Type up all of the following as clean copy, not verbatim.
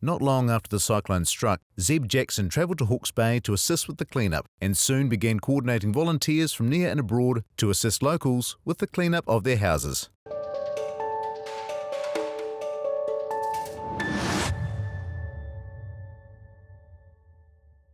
Not long after the cyclone struck, Zeb Jackson travelled to Hawke's Bay to assist with the cleanup and soon began coordinating volunteers from near and abroad to assist locals with the cleanup of their houses.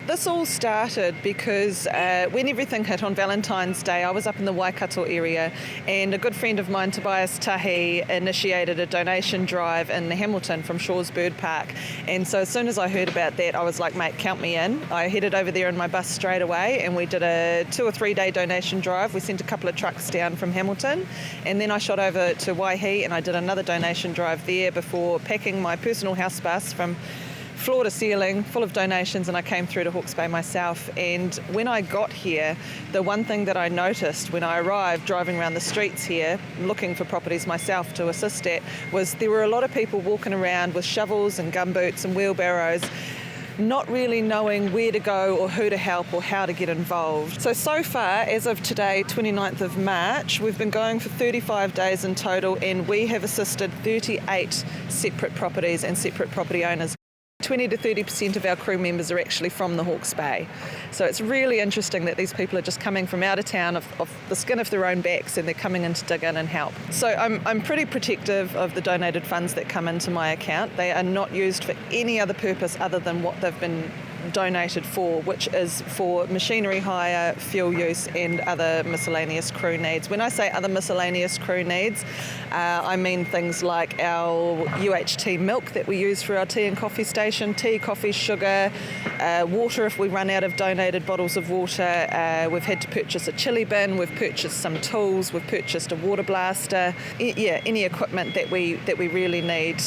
This all started because when everything hit on Valentine's Day, I was up in the Waikato area, and a good friend of mine, Tobias Tahi, initiated a donation drive in Hamilton from Shaw's Bird Park. And so as soon as I heard about that, I was like, mate, count me in. I headed over there in my bus straight away, and we did a 2 or 3 day donation drive. We sent a couple of trucks down from Hamilton, and then I shot over to Waihi and I did another donation drive there before packing my personal house bus from floor to ceiling, full of donations, and I came through to Hawke's Bay myself. And when I got here, the one thing that I noticed when I arrived driving around the streets here, looking for properties myself to assist at, was there were a lot of people walking around with shovels and gumboots and wheelbarrows, not really knowing where to go or who to help or how to get involved. So far, as of today, 29th of March, we've been going for 35 days in total, and we have assisted 38 separate properties and separate property owners. 20 to 30% of our crew members are actually from the Hawke's Bay. So it's really interesting that these people are just coming from out of town, of the skin of their own backs, and they're coming in to dig in and help. So I'm pretty protective of the donated funds that come into my account. They are not used for any other purpose other than what they've been donated for, which is for machinery hire, fuel use and other miscellaneous crew needs. When I say other miscellaneous crew needs, I mean things like our UHT milk that we use for our tea and coffee station, tea, coffee, sugar, water if we run out of donated bottles of water. We've had to purchase a chili bin, we've purchased some tools, we've purchased a water blaster. Any equipment that we really need,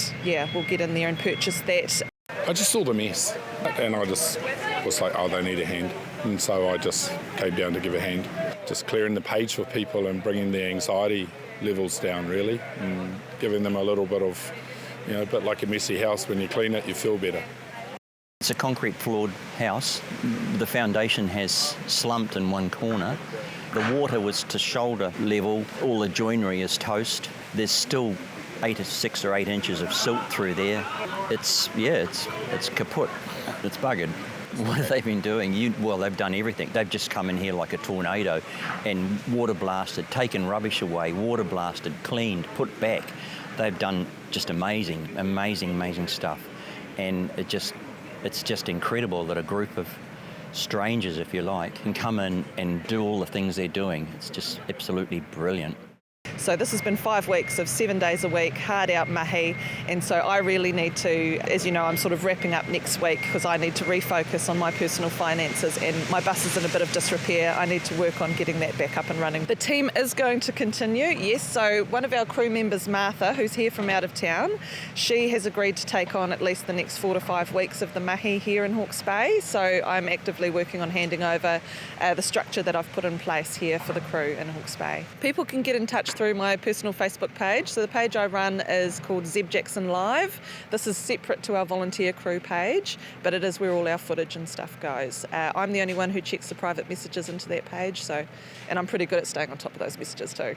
we'll get in there and purchase that. I just saw the mess and I just was like, oh, they need a hand. And so I just came down to give a hand. Just clearing the page for people and bringing their anxiety levels down, really, and giving them a little bit of, a bit like a messy house. When you clean it, you feel better. It's a concrete floored house. The foundation has slumped in one corner. The water was to shoulder level. All the joinery is toast. There's still 6 or 8 inches of silt through there. It's kaput. It's buggered. What have they been doing? They've done everything. They've just come in here like a tornado and water blasted, taken rubbish away, water blasted, cleaned, put back. They've done just amazing stuff. And it's just incredible that a group of strangers, if you like, can come in and do all the things they're doing. It's just absolutely brilliant. So this has been 5 weeks of 7 days a week, hard out mahi, and so I really need to, as you know, I'm sort of wrapping up next week because I need to refocus on my personal finances, and my bus is in a bit of disrepair. I need to work on getting that back up and running. The team is going to continue, yes, so one of our crew members, Martha, who's here from out of town, she has agreed to take on at least the next 4 to 5 weeks of the mahi here in Hawke's Bay, so I'm actively working on handing over the structure that I've put in place here for the crew in Hawke's Bay. People can get in touch through my personal Facebook page. So the page I run is called Zeb Jackson Live. This is separate to our volunteer crew page, but it is where all our footage and stuff goes. I'm the only one who checks the private messages into that page, and I'm pretty good at staying on top of those messages too.